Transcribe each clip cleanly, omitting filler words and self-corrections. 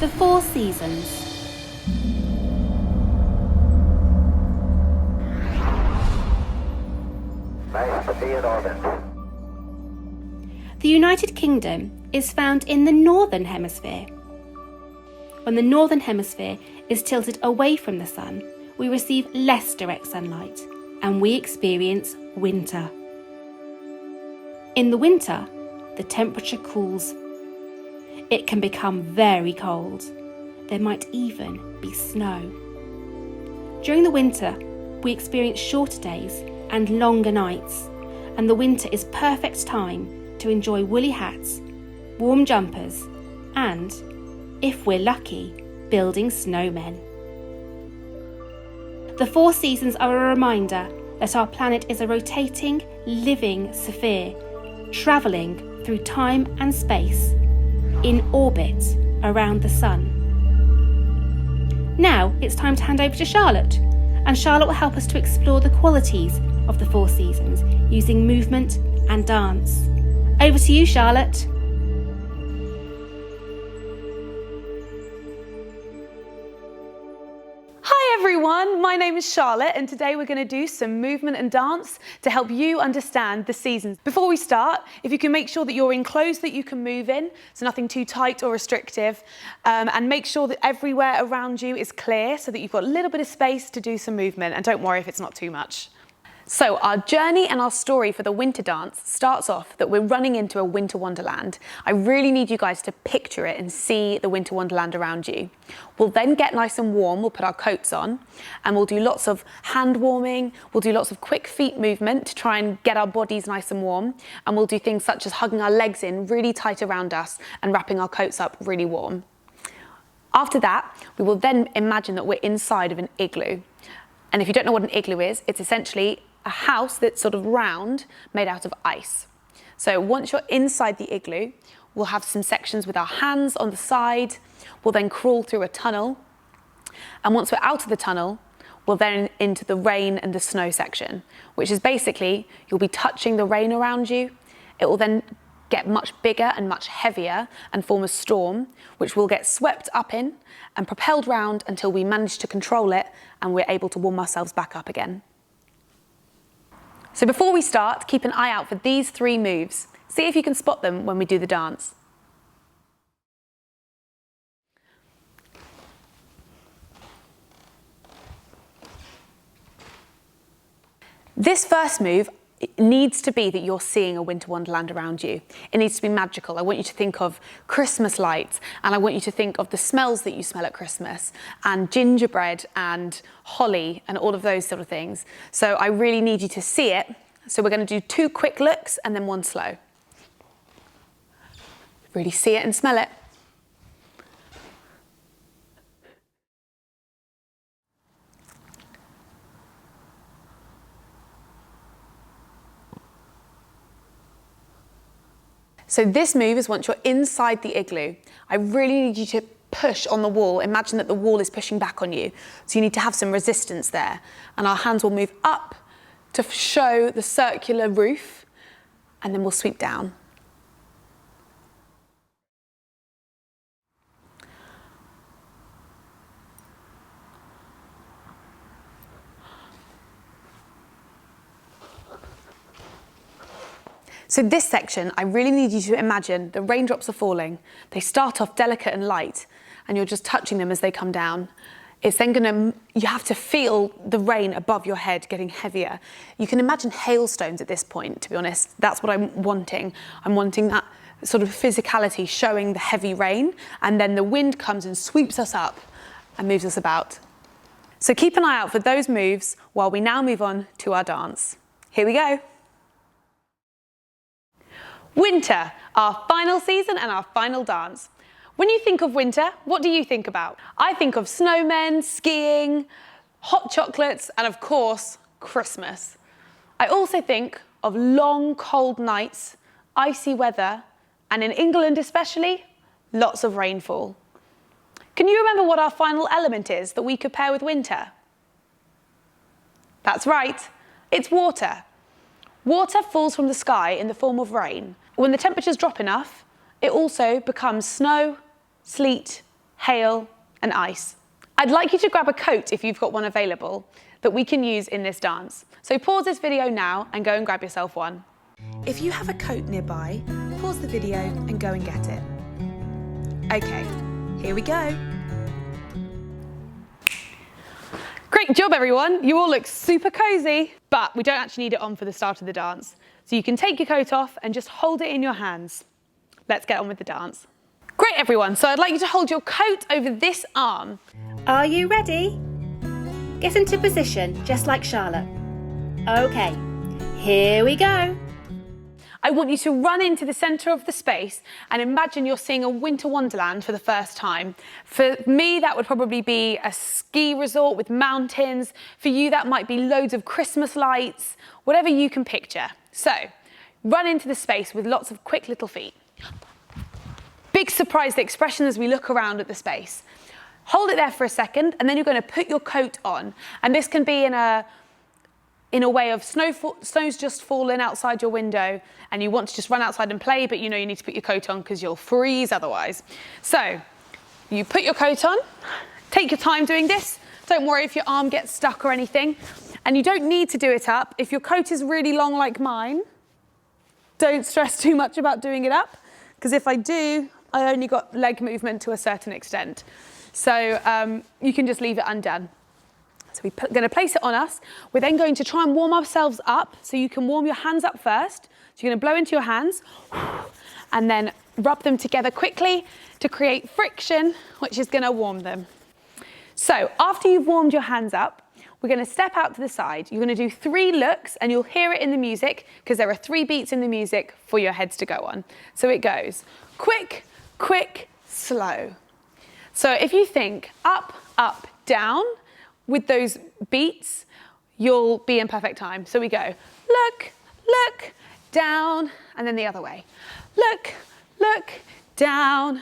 The four seasons. Nice to see it all then. The United Kingdom is found in the Northern Hemisphere. When the Northern Hemisphere is tilted away from the sun, we receive less direct sunlight and we experience winter. In the winter, the temperature cools. It can become very cold. There might even be snow. During the winter, we experience shorter days and longer nights, and the winter is perfect time to enjoy woolly hats, warm jumpers, and, if we're lucky, building snowmen. The four seasons are a reminder that our planet is a rotating, living sphere, travelling through time and space, in orbit around the sun. Now it's time to hand over to Charlotte, and Charlotte will help us to explore the qualities of the four seasons using movement and dance. Over to you, Charlotte. Hi everyone, my name is Charlotte and today we're going to do some movement and dance to help you understand the seasons. Before we start, if you can make sure that you're in clothes that you can move in, so nothing too tight or restrictive, and make sure that everywhere around you is clear so that you've got a little bit of space to do some movement, and don't worry if it's not too much. So our journey and our story for the winter dance starts off that we're running into a winter wonderland. I really need you guys to picture it and see the winter wonderland around you. We'll then get nice and warm, we'll put our coats on, and we'll do lots of hand warming, we'll do lots of quick feet movement to try and get our bodies nice and warm, and we'll do things such as hugging our legs in really tight around us and wrapping our coats up really warm. After that, we will then imagine that we're inside of an igloo. And if you don't know what an igloo is, it's essentially a house that's sort of round, made out of ice. So once you're inside the igloo, we'll have some sections with our hands on the side. We'll then crawl through a tunnel. And once we're out of the tunnel, we'll then into the rain and the snow section, which is basically, you'll be touching the rain around you. It will then get much bigger and much heavier and form a storm, which we'll get swept up in and propelled round until we manage to control it and we're able to warm ourselves back up again. So before we start, keep an eye out for these three moves. See if you can spot them when we do the dance. This first move needs to be that you're seeing a winter wonderland around you. It needs to be magical. I want you to think of Christmas lights, and I want you to think of the smells that you smell at Christmas, and gingerbread and holly and all of those sort of things. So I really need you to see it. So we're going to do 2 quick looks and then 1 slow. Really see it and smell it. So this move is once you're inside the igloo. I really need you to push on the wall. Imagine that the wall is pushing back on you. So you need to have some resistance there. And our hands will move up to show the circular roof, and then we'll sweep down. So this section, I really need you to imagine the raindrops are falling. They start off delicate and light, and you're just touching them as they come down. It's then you have to feel the rain above your head getting heavier. You can imagine hailstones at this point, to be honest. That's what I'm wanting. I'm wanting that sort of physicality showing the heavy rain, and then the wind comes and sweeps us up and moves us about. So keep an eye out for those moves while we now move on to our dance. Here we go. Winter, our final season and our final dance. When you think of winter, what do you think about? I think of snowmen, skiing, hot chocolates, and of course, Christmas. I also think of long, cold nights, icy weather, and in England especially, lots of rainfall. Can you remember what our final element is that we could pair with winter? That's right, it's water. Water falls from the sky in the form of rain. When the temperatures drop enough, it also becomes snow, sleet, hail, and ice. I'd like you to grab a coat if you've got one available that we can use in this dance. So pause this video now and go and grab yourself one. If you have a coat nearby, pause the video and go and get it. Okay, here we go. Great job, everyone. You all look super cozy, but we don't actually need it on for the start of the dance. So you can take your coat off and just hold it in your hands. Let's get on with the dance. Great, everyone. So I'd like you to hold your coat over this arm. Are you ready? Get into position, just like Charlotte. Okay, here we go. I want you to run into the centre of the space and imagine you're seeing a winter wonderland for the first time. For me, that would probably be a ski resort with mountains. For you, that might be loads of Christmas lights, whatever you can picture. So, run into the space with lots of quick little feet. Big surprised expression as we look around at the space. Hold it there for a second, and then you're going to put your coat on. And this can be in a way of snow's just fallen outside your window and you want to just run outside and play, but you know you need to put your coat on because you'll freeze otherwise. So you put your coat on, take your time doing this. Don't worry if your arm gets stuck or anything. And you don't need to do it up. If your coat is really long like mine, don't stress too much about doing it up, because if I do, I only got leg movement to a certain extent. So you can just leave it undone. So we're going to place it on us. We're then going to try and warm ourselves up. So you can warm your hands up first. So you're going to blow into your hands and then rub them together quickly to create friction, which is going to warm them. So after you've warmed your hands up, we're going to step out to the side. You're going to do 3 looks and you'll hear it in the music because there are 3 beats in the music for your heads to go on. So it goes quick, quick, slow. So if you think up, up, down, with those beats, you'll be in perfect time. So we go, look, look, down, and then the other way. Look, look, down.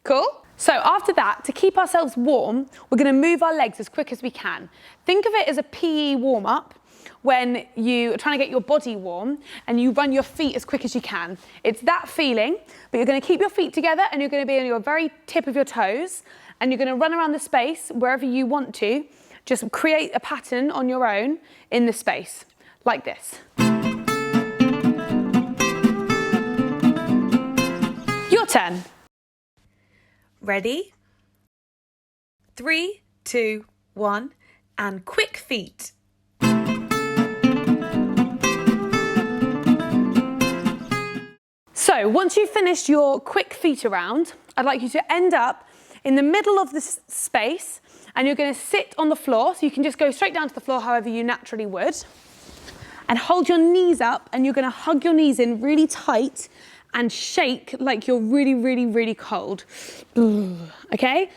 Cool? So after that, to keep ourselves warm, we're gonna move our legs as quick as we can. Think of it as a PE warm-up when you are trying to get your body warm and you run your feet as quick as you can. It's that feeling, but you're gonna keep your feet together and you're gonna be on your very tip of your toes, and you're going to run around the space wherever you want to. Just create a pattern on your own in the space, like this. Your turn. Ready? 3, 2, 1, and quick feet. So once you've finished your quick feet around, I'd like you to end up in the middle of this space, and you're going to sit on the floor, so you can just go straight down to the floor however you naturally would, and hold your knees up, and you're going to hug your knees in really tight and shake like you're really, really, really cold. Okay?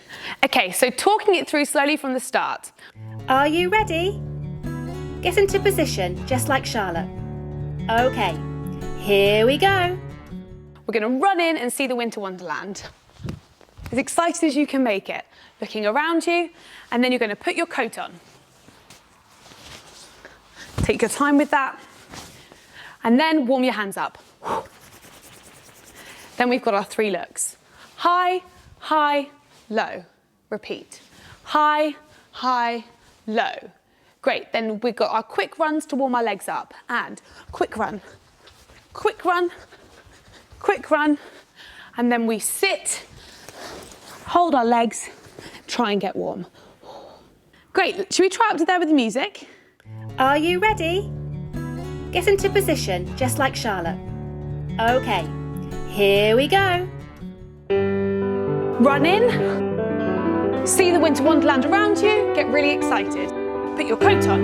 Okay, so talking it through slowly from the start. Are you ready? Get into position, just like Charlotte. Okay, here we go. We're going to run in and see the winter wonderland. As excited as you can make it, looking around you, and then you're going to put your coat on. Take your time with that, and then warm your hands up. Then we've got our 3 looks. High, high, low. Repeat. High, high, low. Great, then we've got our quick runs to warm our legs up, and quick run, quick run, quick run, and then we sit, hold our legs, try and get warm. Great, should we try up to there with the music? Are you ready? Get into position, just like Charlotte. Okay, here we go. Run in, see the winter wonderland around you, get really excited. Put your coat on.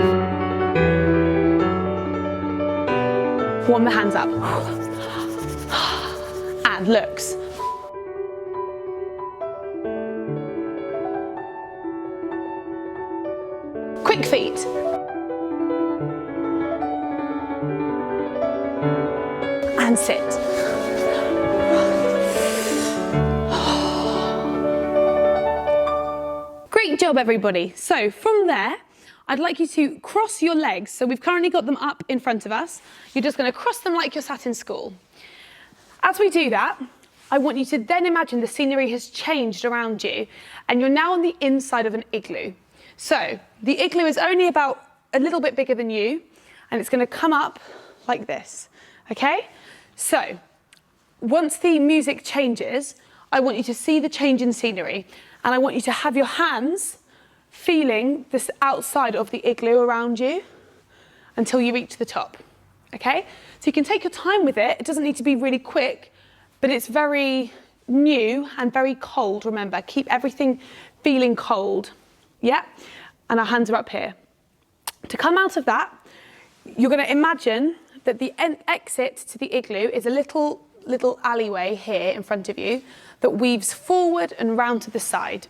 Warm the hands up. And looks. Quick feet. And sit. Great job, everybody. So from there, I'd like you to cross your legs. So we've currently got them up in front of us. You're just going to cross them like you're sat in school. As we do that, I want you to then imagine the scenery has changed around you and you're now on the inside of an igloo. So the igloo is only about a little bit bigger than you and it's going to come up like this, okay? So once the music changes, I want you to see the change in scenery and I want you to have your hands feeling this outside of the igloo around you until you reach the top, okay? So you can take your time with it. It doesn't need to be really quick, but it's very new and very cold, remember. Keep everything feeling cold, yeah? And our hands are up here. To come out of that, you're gonna imagine that the exit to the igloo is a little alleyway here in front of you that weaves forward and round to the side.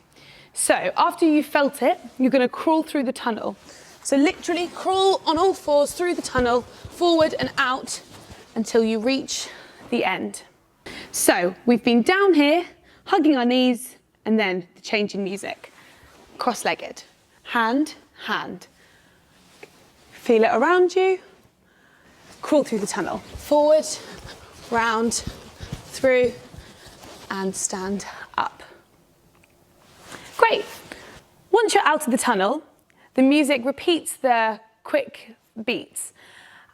So after you've felt it, you're gonna crawl through the tunnel. So literally crawl on all fours through the tunnel, forward and out until you reach the end. So we've been down here, hugging our knees, and then the change in music. Cross-legged, hand, hand. Feel it around you, crawl through the tunnel. Forward, round, through, and stand up. Great. Once you're out of the tunnel, the music repeats the quick beats.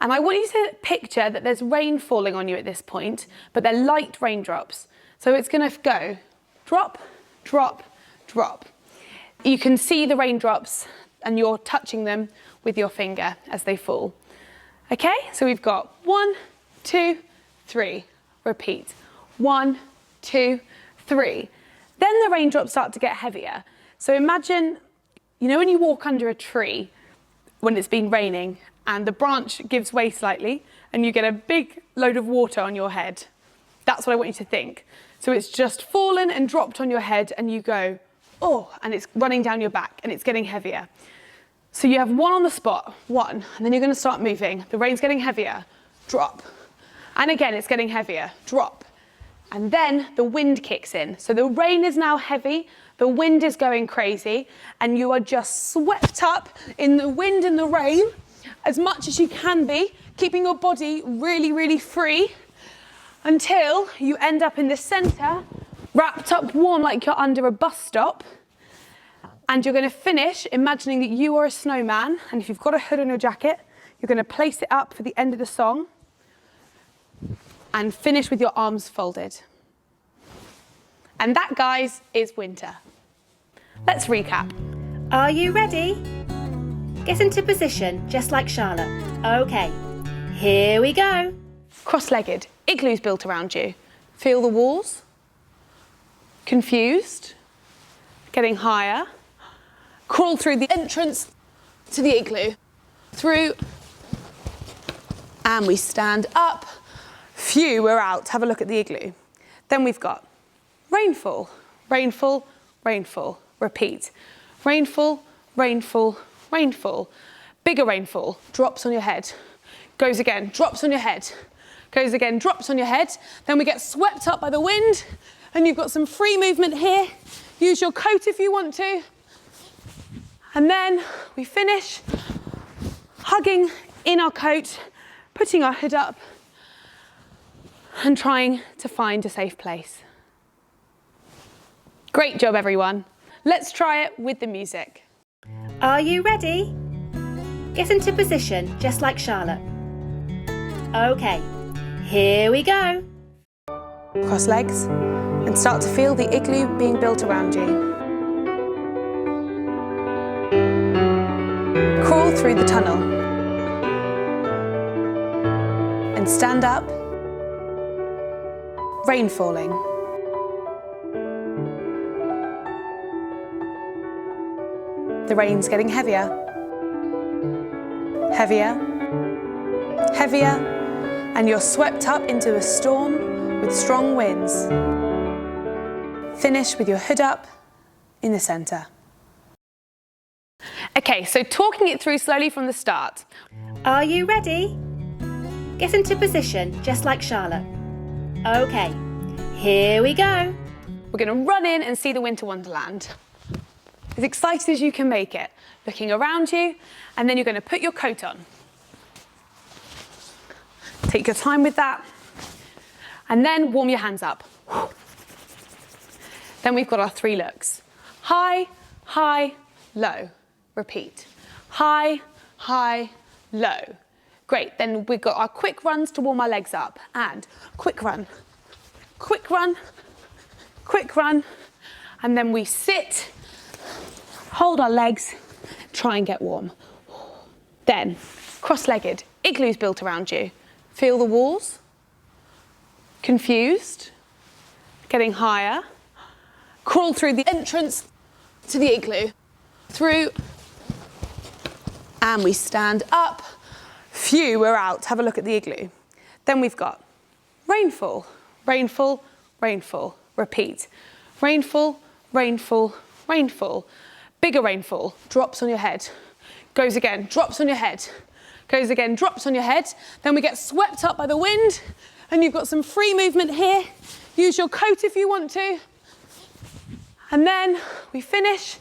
And I want you to picture that there's rain falling on you at this point, but they're light raindrops. So it's going to go drop, drop, drop. You can see the raindrops and you're touching them with your finger as they fall. Okay, so we've got 1, 2, 3. Repeat. 1, 2, 3. Then the raindrops start to get heavier. So imagine, you know when you walk under a tree when it's been raining and the branch gives way slightly and you get a big load of water on your head? That's what I want you to think. So it's just fallen and dropped on your head and you go, oh, and it's running down your back and it's getting heavier. So you have 1 on the spot, 1, and then you're going to start moving. The rain's getting heavier, drop. And again, it's getting heavier, drop. And then the wind kicks in. So the rain is now heavy, the wind is going crazy, and you are just swept up in the wind and the rain as much as you can be, keeping your body really, really free until you end up in the center, wrapped up warm like you're under a bus stop. And you're going to finish imagining that you are a snowman, and if you've got a hood on your jacket, you're going to place it up for the end of the song and finish with your arms folded. And that, guys, is winter. Let's recap. Are you ready? Get into position, just like Charlotte. Okay, here we go. Cross-legged, igloos built around you. Feel the walls. Confused. Getting higher. Crawl through the entrance to the igloo. Through. And we stand up. Phew, we're out. Have a look at the igloo. Then we've got rainfall, rainfall, rainfall. Repeat. Rainfall, rainfall, rainfall. Bigger rainfall. Drops on your head. Goes again. Drops on your head. Goes again. Drops on your head. Then we get swept up by the wind. And you've got some free movement here. Use your coat if you want to. And then we finish hugging in our coat, putting our hood up and trying to find a safe place. Great job, everyone. Let's try it with the music. Are you ready? Get into position, just like Charlotte. Okay, here we go. Cross legs and start to feel the igloo being built around you. Crawl through the tunnel and stand up. Rain falling. The rain's getting heavier. Heavier. Heavier. And you're swept up into a storm with strong winds. Finish with your hood up in the centre. Okay, so talking it through slowly from the start. Are you ready? Get into position, just like Charlotte. Okay, here we go. We're going to run in and see the Winter Wonderland. As excited as you can make it. Looking around you, and then you're going to put your coat on. Take your time with that. And then warm your hands up. Then we've got our 3 looks. High, high, low. Repeat. High, high, low. Great, then we've got our quick runs to warm our legs up. And quick run, quick run, quick run. And then we sit, hold our legs, try and get warm. Then, cross-legged, igloos built around you. Feel the walls. Confused. Getting higher. Crawl through the entrance to the igloo. Through. And we stand up. Phew, we're out. Have a look at the igloo. Then we've got rainfall, rainfall, rainfall. Repeat. Rainfall, rainfall, rainfall. Bigger rainfall. Drops on your head. Goes again. Drops on your head. Goes again. Drops on your head. Then we get swept up by the wind. And you've got some free movement here. Use your coat if you want to. And then we finish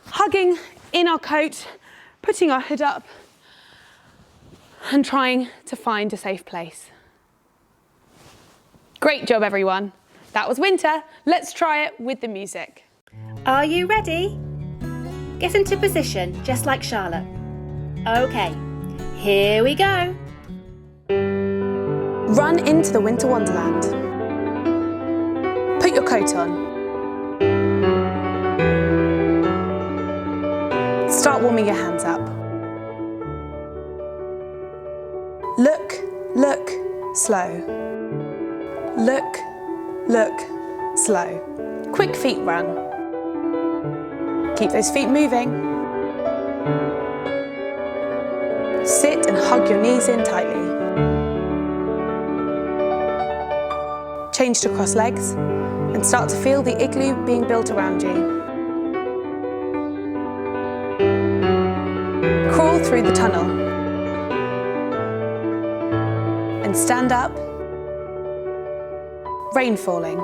hugging in our coat, putting our hood up and trying to find a safe place. Great job, everyone. That was winter. Let's try it with the music. Are you ready? Get into position, just like Charlotte. Okay, here we go. Run into the winter wonderland. Put your coat on. Start warming your hands up. Look, look, slow. Look, look, slow. Quick feet run. Keep those feet moving. Sit and hug your knees in tightly. Change to cross legs and start to feel the igloo being built around you. Crawl through the tunnel and stand up. Rain falling.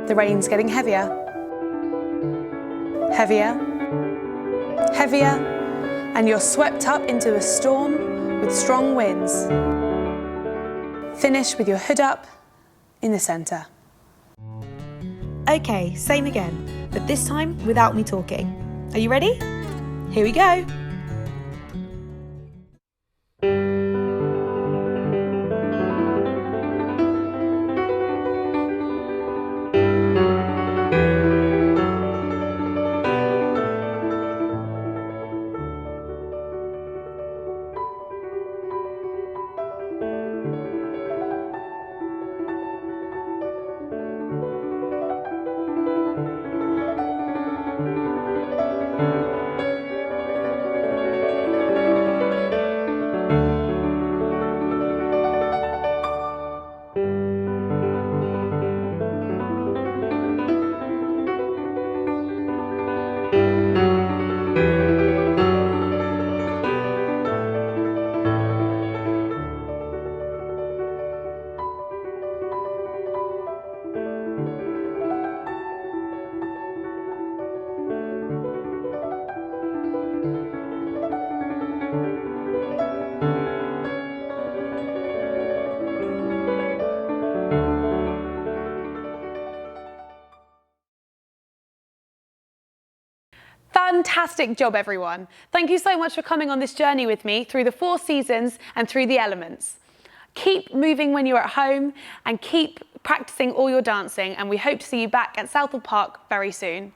The rain's getting heavier. Heavier. Heavier. And you're swept up into a storm with strong winds. Finish with your hood up in the centre. Okay, same again, but this time without me talking. Are you ready? Here we go. Fantastic job, everyone. Thank you so much for coming on this journey with me through the 4 seasons and through the elements. Keep moving when you're at home and keep practicing all your dancing, and we hope to see you back at Southwold Park very soon.